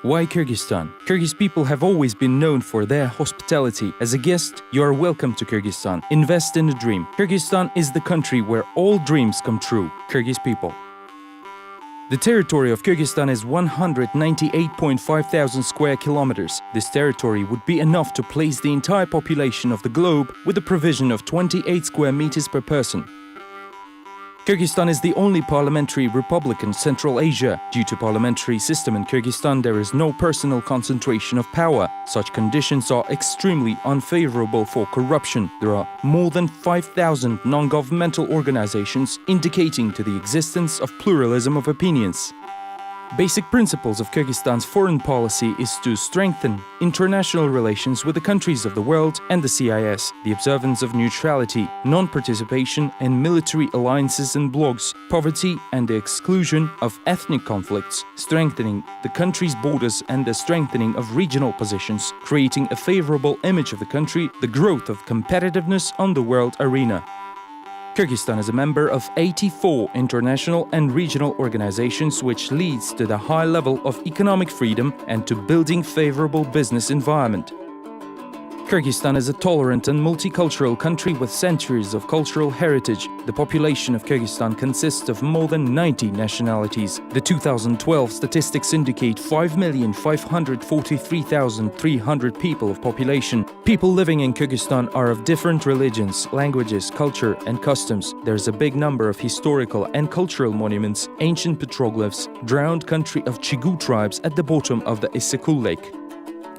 Why Kyrgyzstan? Kyrgyz people have always been known for their hospitality. As a guest, you are welcome to Kyrgyzstan. Invest in a dream. Kyrgyzstan is the country where all dreams come true. Kyrgyz people. The territory of Kyrgyzstan is 198.5 thousand square kilometers. This territory would be enough to place the entire population of the globe with a provision of 28 square meters per person. Kyrgyzstan is the only parliamentary republic in Central Asia. Due to parliamentary system in Kyrgyzstan, there is no personal concentration of power. Such conditions are extremely unfavorable for corruption. There are more than 5,000 non-governmental organizations indicating to the existence of pluralism of opinions. Basic principles of Kyrgyzstan's foreign policy is to strengthen international relations with the countries of the world and the CIS, the observance of neutrality, non-participation in military alliances and blocs, poverty and the exclusion of ethnic conflicts, strengthening the country's borders and the strengthening of regional positions, creating a favorable image of the country, the growth of competitiveness on the world arena. Kyrgyzstan is a member of 84 international and regional organizations, which leads to the high level of economic freedom and to building favorable business environment. Kyrgyzstan is a tolerant and multicultural country with centuries of cultural heritage. The population of Kyrgyzstan consists of more than 90 nationalities. The 2012 statistics indicate 5,543,300 people of population. People living in Kyrgyzstan are of different religions, languages, culture and customs. There's a big number of historical and cultural monuments, ancient petroglyphs, drowned country of Chigu tribes at the bottom of the Issyk Lake.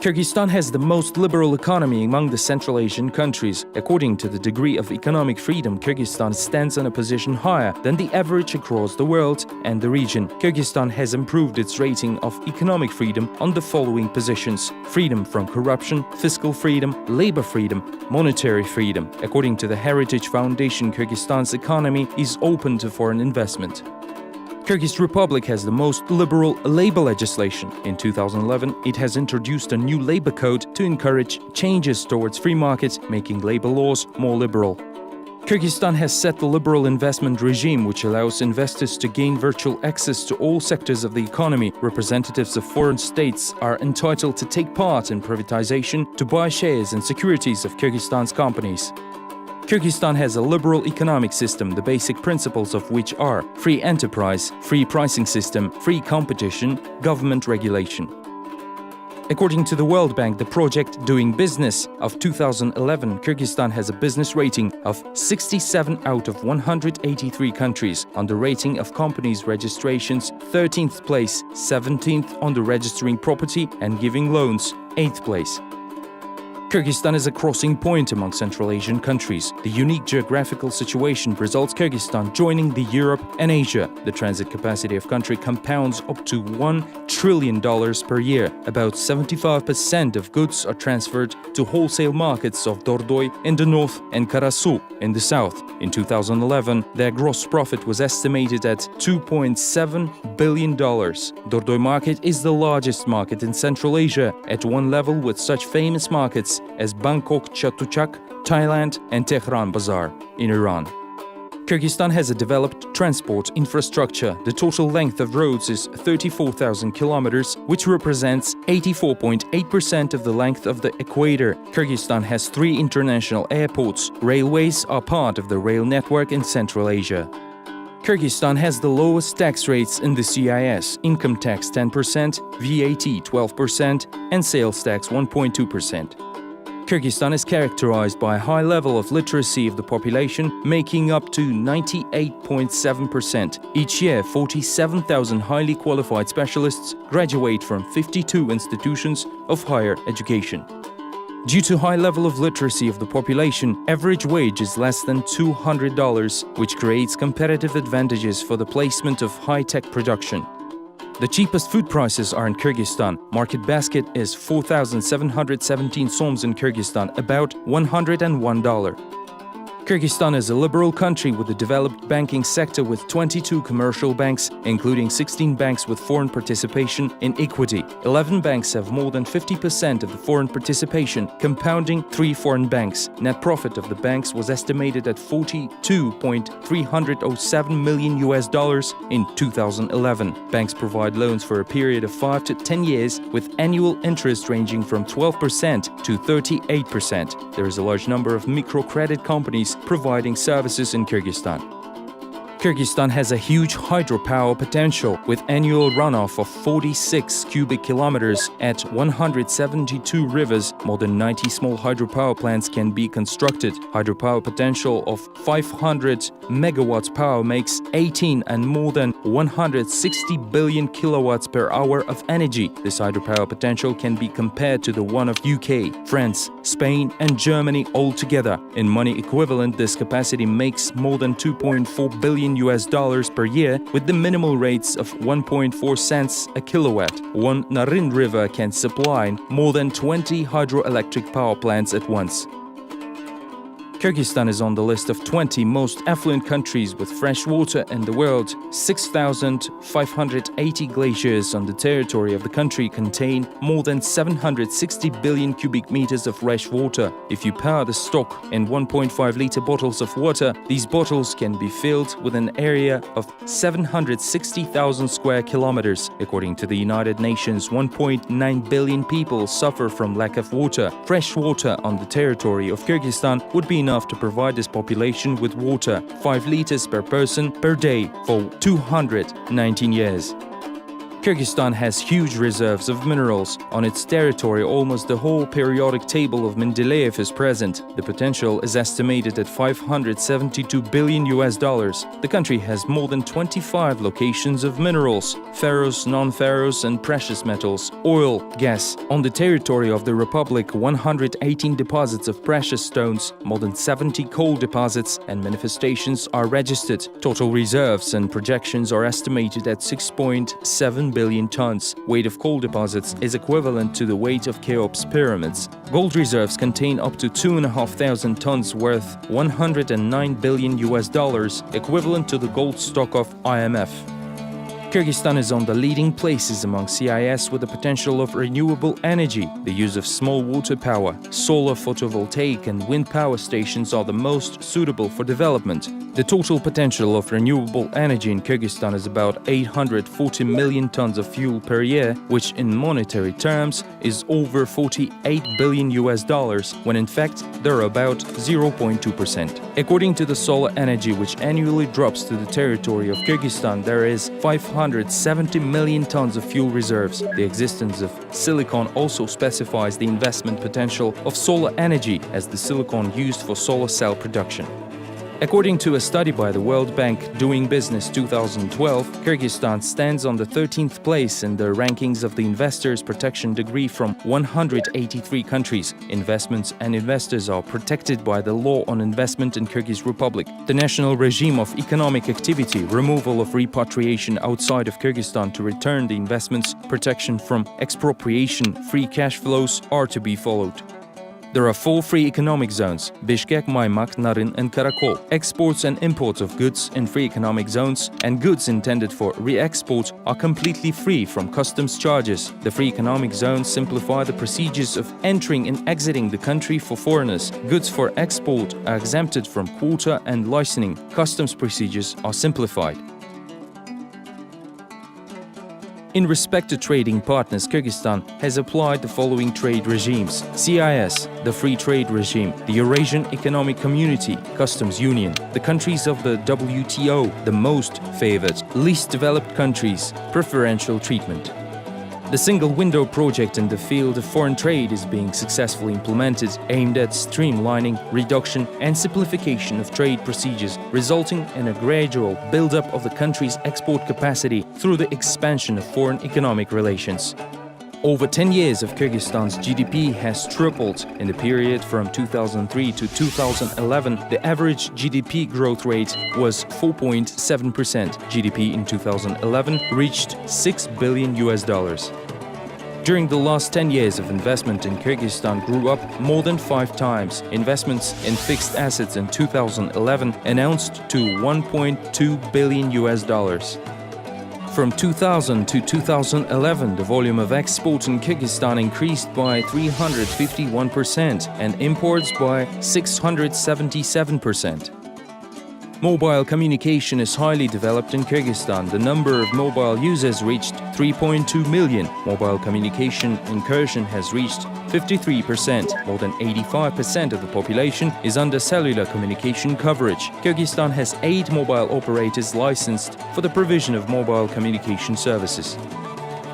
Kyrgyzstan has the most liberal economy among the Central Asian countries. According to the degree of economic freedom, Kyrgyzstan stands on a position higher than the average across the world and the region. Kyrgyzstan has improved its rating of economic freedom on the following positions: freedom from corruption, fiscal freedom, labor freedom, monetary freedom. According to the Heritage Foundation, Kyrgyzstan's economy is open to foreign investment. Kyrgyz Republic has the most liberal labor legislation. In 2011, it has introduced a new labor code to encourage changes towards free markets, making labor laws more liberal. Kyrgyzstan has set the liberal investment regime, which allows investors to gain virtual access to all sectors of the economy. Representatives of foreign states are entitled to take part in privatization, to buy shares and securities of Kyrgyzstan's companies. Kyrgyzstan has a liberal economic system, the basic principles of which are free enterprise, free pricing system, free competition, government regulation. According to the World Bank, the project Doing Business of 2011, Kyrgyzstan has a business rating of 67 out of 183 countries. On the rating of companies' registrations, 13th place, 17th on the registering property and giving loans, 8th place. Kyrgyzstan is a crossing point among Central Asian countries. The unique geographical situation results Kyrgyzstan joining the Europe and Asia. The transit capacity of country compounds up to $1 trillion per year. About 75% of goods are transferred to wholesale markets of Dordoy in the north and Karasu in the south. In 2011, their gross profit was estimated at $2.7 billion. Dordoy market is the largest market in Central Asia, at one level with such famous markets as Bangkok Chatuchak, Thailand and Tehran Bazaar in Iran. Kyrgyzstan has a developed transport infrastructure. The total length of roads is 34,000 kilometers, which represents 84.8% of the length of the equator. Kyrgyzstan has 3 international airports. Railways are part of the rail network in Central Asia. Kyrgyzstan has the lowest tax rates in the CIS, income tax 10%, VAT 12% and sales tax 1.2%. Kyrgyzstan is characterized by a high level of literacy of the population, making up to 98.7%. Each year, 47,000 highly qualified specialists graduate from 52 institutions of higher education. Due to high level of literacy of the population, average wage is less than $200, which creates competitive advantages for the placement of high-tech production. The cheapest food prices are in Kyrgyzstan. Market basket is 4,717 soms in Kyrgyzstan, about $101. Kyrgyzstan is a liberal country with a developed banking sector with 22 commercial banks, including 16 banks with foreign participation in equity. 11 banks have more than 50% of the foreign participation, compounding 3 foreign banks. Net profit of the banks was estimated at $42.307 million in 2011. Banks provide loans for a period of 5 to 10 years with annual interest ranging from 12% to 38%. There is a large number of microcredit companies providing services in Kyrgyzstan. Kyrgyzstan has a huge hydropower potential with annual runoff of 46 cubic kilometers at 172 rivers. More than 90 small hydropower plants can be constructed. Hydropower potential of 500 megawatts power makes 18 and more than 160 billion kilowatts per hour of energy. This hydropower potential can be compared to the one of UK, France, Spain and Germany all together. In money equivalent, this capacity makes more than $2.4 billion per year with the minimal rates of 1.4 cents a kilowatt. One Narin river can supply more than 20 hydroelectric power plants at once. Kyrgyzstan is on the list of 20 most affluent countries with fresh water in the world. 6,580 glaciers on the territory of the country contain more than 760 billion cubic meters of fresh water. If you power the stock in 1.5-liter bottles of water, these bottles can be filled with an area of 760,000 square kilometers. According to the United Nations, 1.9 billion people suffer from lack of water. Fresh water on the territory of Kyrgyzstan would be enough to provide this population with water, 5 liters per person per day for 219 years. Kyrgyzstan has huge reserves of minerals. On its territory, almost the whole periodic table of Mendeleev is present. The potential is estimated at $572 billion. The country has more than 25 locations of minerals, ferrous, non-ferrous and precious metals, oil, gas. On the territory of the Republic, 118 deposits of precious stones, more than 70 coal deposits and manifestations are registered. Total reserves and projections are estimated at 6.7 billion tons. Weight of coal deposits is equivalent to the weight of Cheops pyramids. Gold reserves contain up to 2,500 tons worth $109 billion, equivalent to the gold stock of IMF. Kyrgyzstan is on the leading places among CIS with the potential of renewable energy. The use of small water power, solar photovoltaic and wind power stations are the most suitable for development. The total potential of renewable energy in Kyrgyzstan is about 840 million tons of fuel per year, which in monetary terms is over $48 billion, when in fact they're about 0.2%. According to the solar energy which annually drops to the territory of Kyrgyzstan, there is 570 million tons of fuel reserves. The existence of silicon also specifies the investment potential of solar energy as the silicon used for solar cell production. According to a study by the World Bank Doing Business 2012, Kyrgyzstan stands on the 13th place in the rankings of the Investors Protection Degree from 183 countries. Investments and investors are protected by the law on investment in Kyrgyz Republic. The national regime of economic activity, removal of repatriation outside of Kyrgyzstan to return the investments, protection from expropriation, free cash flows are to be followed. There are 4 free economic zones: Bishkek, Maymak, Narin and Karakol. Exports and imports of goods in free economic zones and goods intended for re-export are completely free from customs charges. The free economic zones simplify the procedures of entering and exiting the country for foreigners. Goods for export are exempted from quota and licensing. Customs procedures are simplified. In respect to trading partners, Kyrgyzstan has applied the following trade regimes: CIS, the free trade regime, the Eurasian Economic Community, Customs Union, the countries of the WTO, the most favored, least developed countries, preferential treatment. The single window project in the field of foreign trade is being successfully implemented, aimed at streamlining, reduction and simplification of trade procedures, resulting in a gradual build-up of the country's export capacity through the expansion of foreign economic relations. Over 10 years of Kyrgyzstan's GDP has tripled. In the period from 2003 to 2011, the average GDP growth rate was 4.7%. GDP in 2011 reached $6 billion. During the last 10 years of investment in Kyrgyzstan grew up more than 5 times. Investments in fixed assets in 2011 announced to $1.2 billion. From 2000 to 2011, the volume of exports in Kyrgyzstan increased by 351% and imports by 677%. Mobile communication is highly developed in Kyrgyzstan. The number of mobile users reached 3.2 million. Mobile communication incursion has reached 53%. More than 85% of the population is under cellular communication coverage. Kyrgyzstan has 8 mobile operators licensed for the provision of mobile communication services.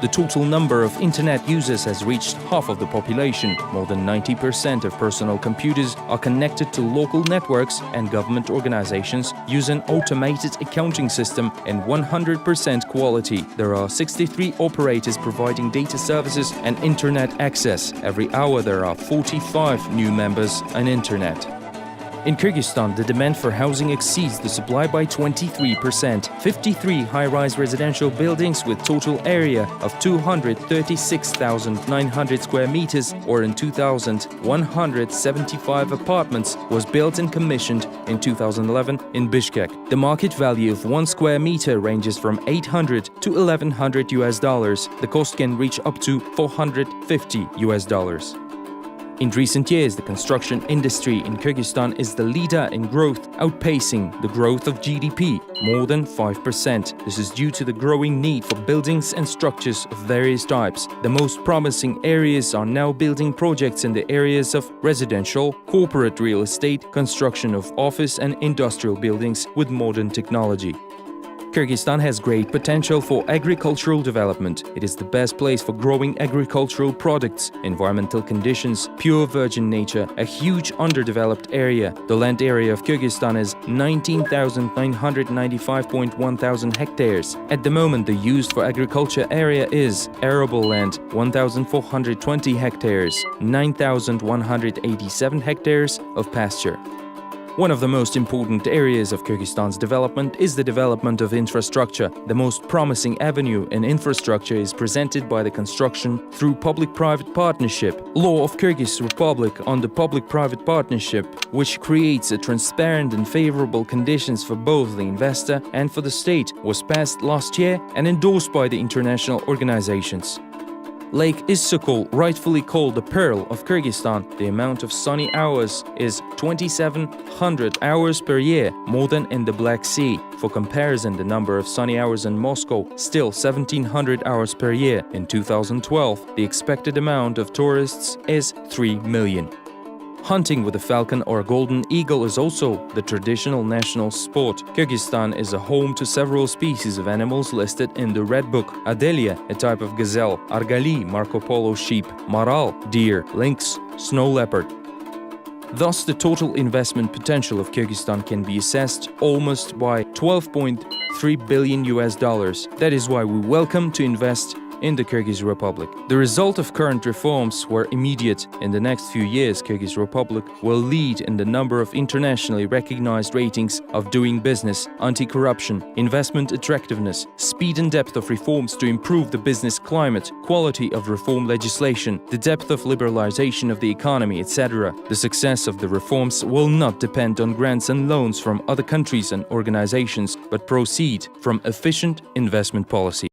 The total number of internet users has reached half of the population. More than 90% of personal computers are connected to local networks, and government organizations use an automated accounting system in 100% quality. There are 63 operators providing data services and internet access. Every hour there are 45 new members on internet. In Kyrgyzstan, the demand for housing exceeds the supply by 23%. 53 high-rise residential buildings with total area of 236,900 square meters, or in 2,175 apartments, was built and commissioned in 2011 in Bishkek. The market value of 1 square meter ranges from $800 to $1,100. The cost can reach up to $450. In recent years, the construction industry in Kyrgyzstan is the leader in growth, outpacing the growth of GDP more than 5%. This is due to the growing need for buildings and structures of various types. The most promising areas are now building projects in the areas of residential, corporate real estate, construction of office and industrial buildings with modern technology. Kyrgyzstan has great potential for agricultural development. It is the best place for growing agricultural products, environmental conditions, pure virgin nature, a huge underdeveloped area. The land area of Kyrgyzstan is 19,995.1 thousand hectares. At the moment, the used for agriculture area is arable land 1,420 hectares, 9,187 hectares of pasture. One of the most important areas of Kyrgyzstan's development is the development of infrastructure. The most promising avenue in infrastructure is presented by the construction through public-private partnership. Law of Kyrgyz Republic on the public-private partnership, which creates a transparent and favorable conditions for both the investor and for the state, was passed last year and endorsed by the international organizations. Lake Issyk, rightfully called the Pearl of Kyrgyzstan, the amount of sunny hours is 2,700 hours per year, more than in the Black Sea. For comparison, the number of sunny hours in Moscow, still 1,700 hours per year. In 2012, the expected amount of tourists is 3 million. Hunting with a falcon or a golden eagle is also the traditional national sport. Kyrgyzstan is a home to several species of animals listed in the Red Book. Adelia, a type of gazelle, Argali, Marco Polo sheep, Maral, deer, lynx, snow leopard. Thus, the total investment potential of Kyrgyzstan can be assessed almost by $12.3 billion. That is why we welcome to invest in the Kyrgyz Republic. The result of current reforms were immediate. In the next few years, Kyrgyz Republic will lead in the number of internationally recognized ratings of doing business, anti-corruption, investment attractiveness, speed and depth of reforms to improve the business climate, quality of reform legislation, the depth of liberalization of the economy, etc. The success of the reforms will not depend on grants and loans from other countries and organizations, but proceed from efficient investment policy.